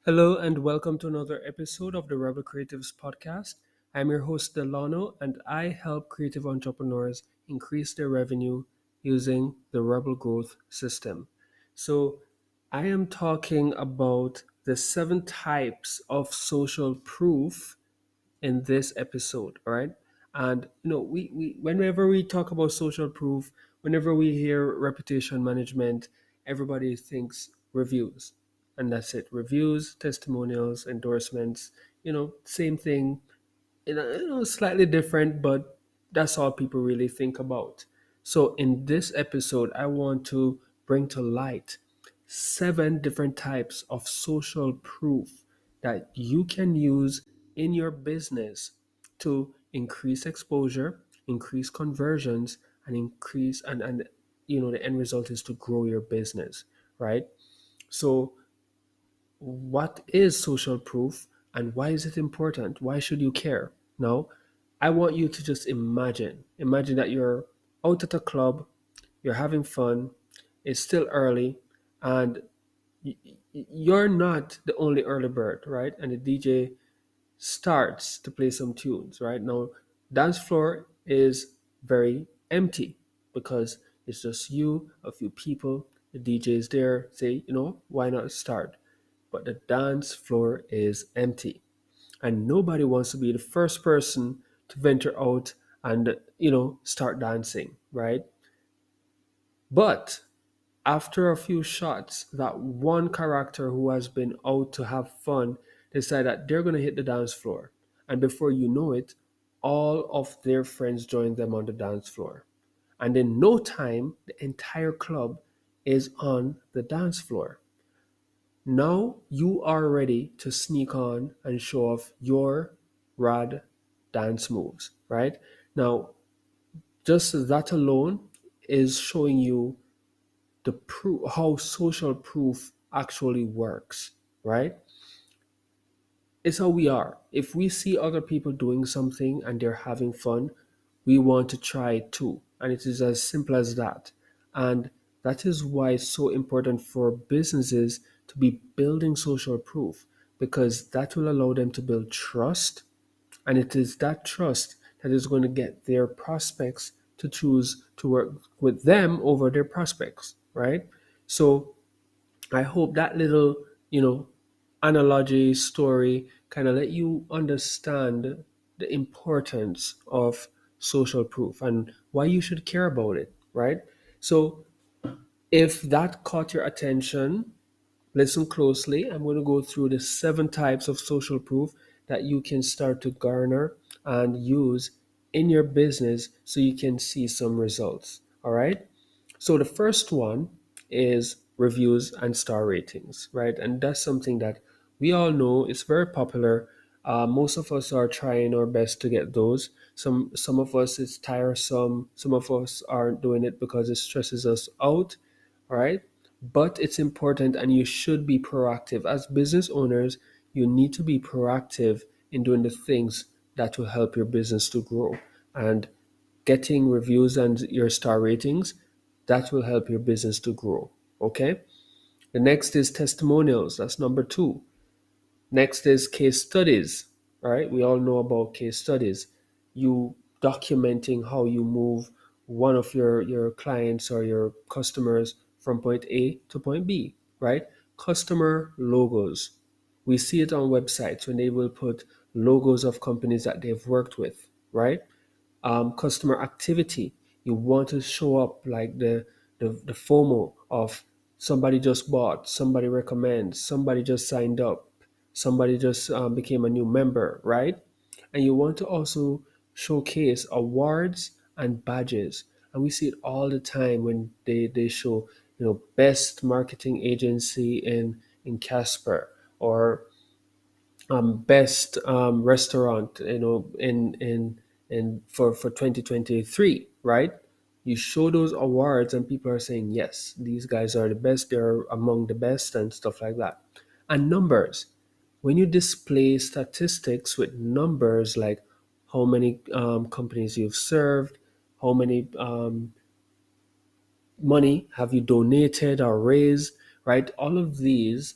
Hello and welcome to another episode of the Rebel Creatives podcast. I'm your host Delano and I help creative entrepreneurs increase their revenue using the Rebel Growth System. So, I am talking about the 7 types of social proof in this episode, all right? And we whenever we talk about social proof, whenever we hear reputation management, everybody thinks reviews. And that's it. Reviews, testimonials, endorsements, same thing, slightly different, but that's all people really think about. So, in this episode, I want to bring to light 7 different types of social proof that you can use in your business to increase exposure, increase conversions, and increase and the end result is to grow your business, right? So what is social proof and why is it important? Why should you care? Now, I want you to just imagine that you're out at a club, you're having fun, it's still early, and you're not the only early bird, right? And the DJ starts to play some tunes, right? Now, dance floor is very empty because it's just you, a few people, the DJ is there, say, why not start? But the dance floor is empty. And nobody wants to be the first person to venture out and, start dancing, right? But after a few shots, that one character who has been out to have fun decide that they're going to hit the dance floor. And before you know it, all of their friends join them on the dance floor. And in no time, the entire club is on the dance floor. Now you are ready to sneak on and show off your rad dance moves, right? Now, just that alone is showing you the proof, how social proof actually works, right? It's how we are. If we see other people doing something and they're having fun, we want to try it too. And it is as simple as that. And that is why it's so important for businesses to be building social proof because that will allow them to build trust. And it is that trust that is going to get their prospects to choose to work with them over their prospects, right? So I hope that little, analogy story kind of let you understand the importance of social proof and why you should care about it, right? So if that caught your attention, listen closely. I'm going to go through the 7 types of social proof that you can start to garner and use in your business so you can see some results. All right. So the first one is reviews and star ratings, right? And that's something that we all know is very popular. Most of us are trying our best to get those. Some of us it's tiresome. Some of us aren't doing it because it stresses us out. All right. But it's important and you should be proactive. As business owners, you need to be proactive in doing the things that will help your business to grow. And getting reviews and your star ratings, that will help your business to grow. Okay. The next is testimonials. That's number 2. Next is case studies. All right. We all know about case studies. You documenting how you move one of your clients or your customers from point A to point B, right? Customer logos. We see it on websites when they will put logos of companies that they've worked with, right? Customer activity. You want to show up like the FOMO of somebody just bought, somebody recommends, somebody just signed up, somebody just became a new member, right? And you want to also showcase awards and badges. And we see it all the time when they show, best marketing agency in Casper or best restaurant, in for 2023, right? You show those awards and people are saying, yes, these guys are the best, they're among the best and stuff like that. And numbers, when you display statistics with numbers like how many companies you've served, how many money have you donated or raised, right? All of these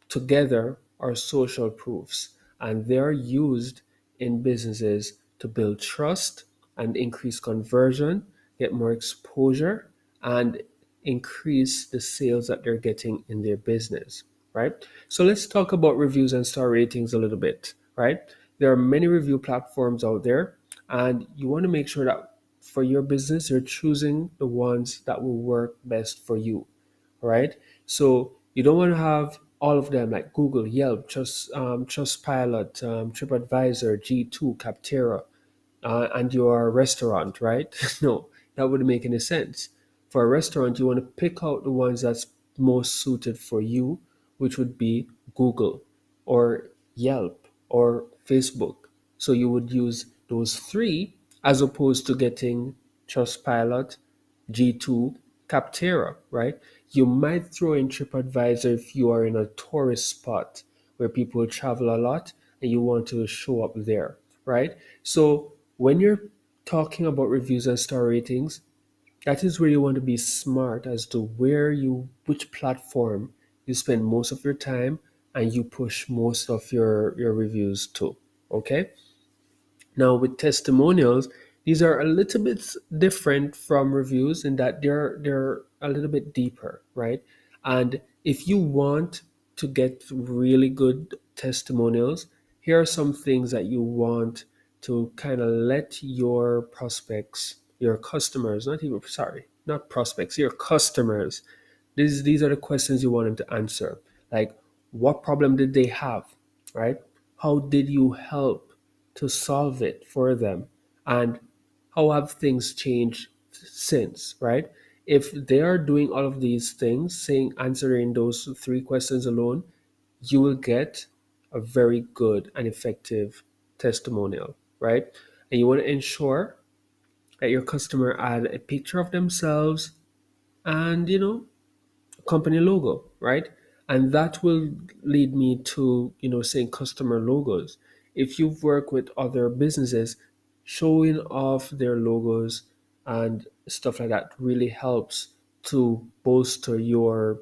together are social proofs, and they are used in businesses to build trust and increase conversion, get more exposure, and increase the sales that they're getting in their business, right? So let's talk about reviews and star ratings a little bit, right? There are many review platforms out there, and you want to make sure that for your business, you're choosing the ones that will work best for you, right? So you don't want to have all of them like Google, Yelp, Trustpilot, TripAdvisor, G2, Capterra, and your restaurant, right? No, that wouldn't make any sense. For a restaurant, you want to pick out the ones that's most suited for you, which would be Google or Yelp or Facebook. So you would use those three as opposed to getting Trustpilot, G2, Capterra, right? You might throw in TripAdvisor if you are in a tourist spot where people travel a lot and you want to show up there, right? So when you're talking about reviews and star ratings, that is where you want to be smart as to which platform you spend most of your time and you push most of your reviews to. Okay. Now, with testimonials, these are a little bit different from reviews in that they're a little bit deeper, right? And if you want to get really good testimonials, here are some things that you want to kind of let your prospects, your customers, not even sorry, not prospects, your customers. These are the questions you want them to answer. Like, what problem did they have, right? How did you help to solve it for them? And how have things changed since, right? If they are doing all of these things, saying answering those three questions alone, you will get a very good and effective testimonial, right? And you want to ensure that your customer add a picture of themselves and company logo, right? And that will lead me to, saying customer logos. If you've worked with other businesses, showing off their logos and stuff like that really helps to bolster your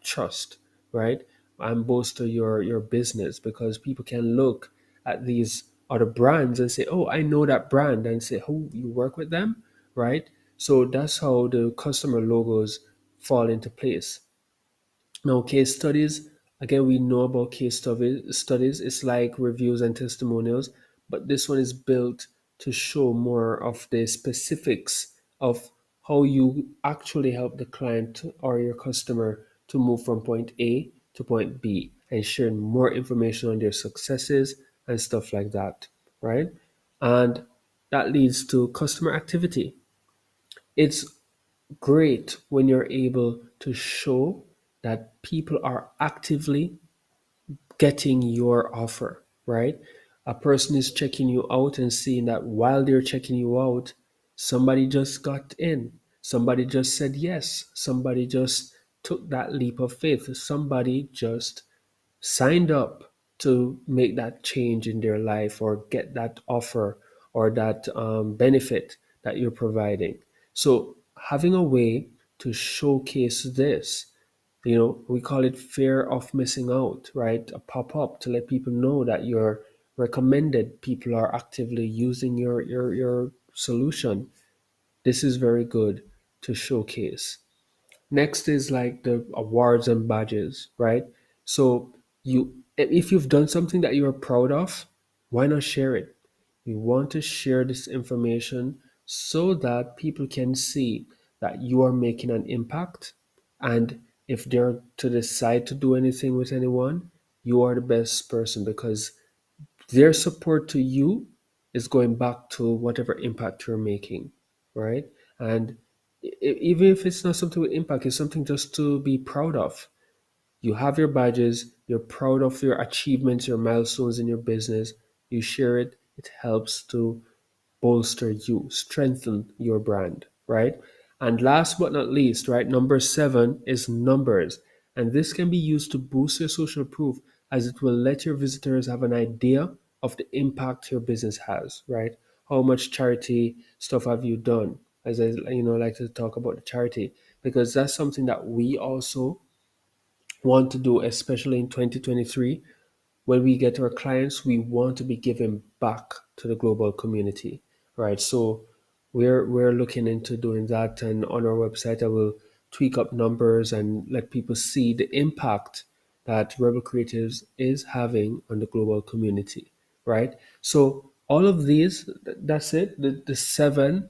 trust, right? And bolster your business because people can look at these other brands and say, "Oh, I know that brand," and say, "Oh, you work with them?" Right? So that's how the customer logos fall into place. Now, case studies, again, we know about case studies. It's like reviews and testimonials, but this one is built to show more of the specifics of how you actually help the client or your customer to move from point A to point B and share more information on their successes and stuff like that, right? And that leads to customer activity. It's great when you're able to show that people are actively getting your offer, right? A person is checking you out and seeing that while they're checking you out, somebody just got in, somebody just said yes, somebody just took that leap of faith, somebody just signed up to make that change in their life or get that offer or that benefit that you're providing. So, having a way to showcase this, we call it fear of missing out, right? A pop up to let people know that you're recommended, people are actively using your solution. This is very good to showcase. Next is like the awards and badges, right? So if you've done something that you're proud of, why not share it? We want to share this information so that people can see that you are making an impact. And if they're to decide to do anything with anyone, you are the best person because their support to you is going back to whatever impact you're making, right? And even if it's not something with impact, it's something just to be proud of. You have your badges, you're proud of your achievements, your milestones in your business, you share it, it helps to bolster you, strengthen your brand, right? And last but not least, right, number seven is numbers. And this can be used to boost your social proof as it will let your visitors have an idea of the impact your business has, right? How much charity stuff have you done? As I like to talk about the charity because that's something that we also want to do, especially in 2023, when we get our clients, we want to be giving back to the global community, right? So we're looking into doing that, and on our website, I will tweak up numbers and let people see the impact that Rebel Creatives is having on the global community, right? So all of these, that's it. The seven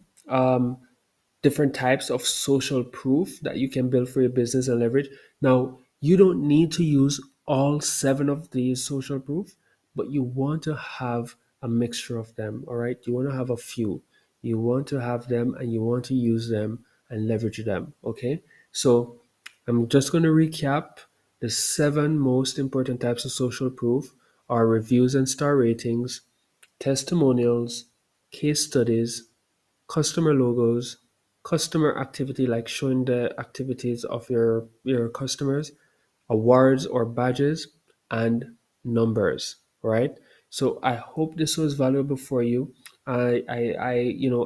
different types of social proof that you can build for your business and leverage. Now, you don't need to use all seven of these social proof, but you want to have a mixture of them, all right? You want to have a few. You want to have them and you want to use them and leverage them, okay? So I'm just going to recap the seven most important types of social proof are reviews and star ratings, testimonials, case studies, customer logos, customer activity, like showing the activities of your customers, awards or badges, and numbers, right? So I hope this was valuable for you. I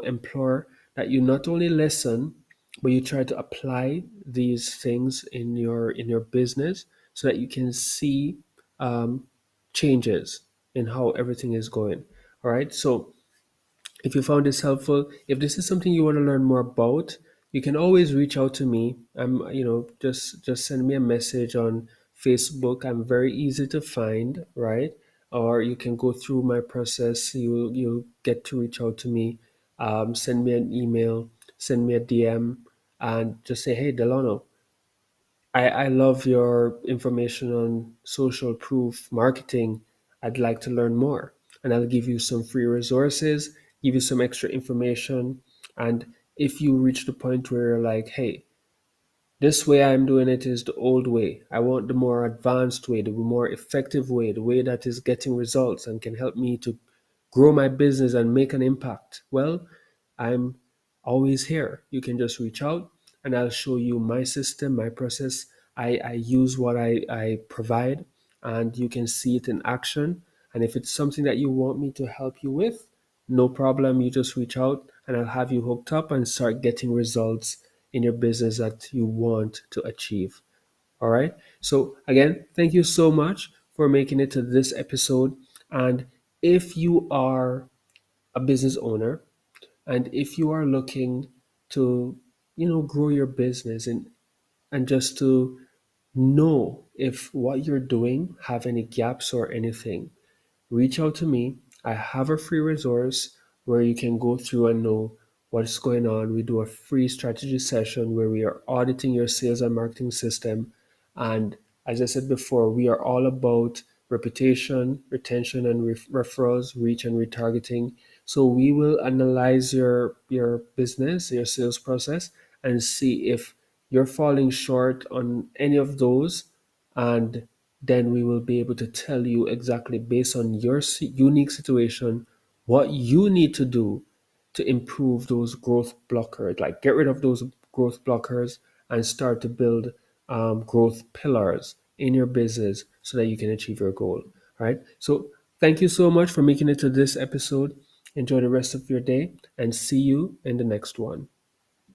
implore that you not only listen, but you try to apply these things in your business so that you can see um, changes in how everything is going. All right. So if you found this helpful, if this is something you want to learn more about, you can always reach out to me. Just send me a message on Facebook. I'm very easy to find, right? Or you can go through my process. You'll get to reach out to me. Send me an email, send me a DM, and just say, hey, Delano, I love your information on social proof marketing. I'd like to learn more. And I'll give you some free resources, give you some extra information. And if you reach the point where you're like, hey, this way I'm doing it is the old way. I want the more advanced way, the more effective way, the way that is getting results and can help me to grow my business and make an impact. Well, I'm always here. You can just reach out and I'll show you my system, my process. I use what I provide and you can see it in action. And if it's something that you want me to help you with, no problem. You just reach out and I'll have you hooked up and start getting results in your business that you want to achieve. All right. So, again, thank you so much for making it to this episode. And if you are a business owner and if you are looking to, grow your business and just to know if what you're doing have any gaps or anything, reach out to me. I have a free resource where you can go through and know what's going on. We do a free strategy session where we are auditing your sales and marketing system. And as I said before, we are all about reputation, retention, and referrals, reach and retargeting. So we will analyze your business, your sales process, and see if you're falling short on any of those, and then we will be able to tell you exactly based on your unique situation what you need to do to improve those growth blockers, like get rid of those growth blockers and start to build growth pillars in your business so that you can achieve your goal. All right. So thank you so much for making it to this episode. Enjoy the rest of your day and see you in the next one.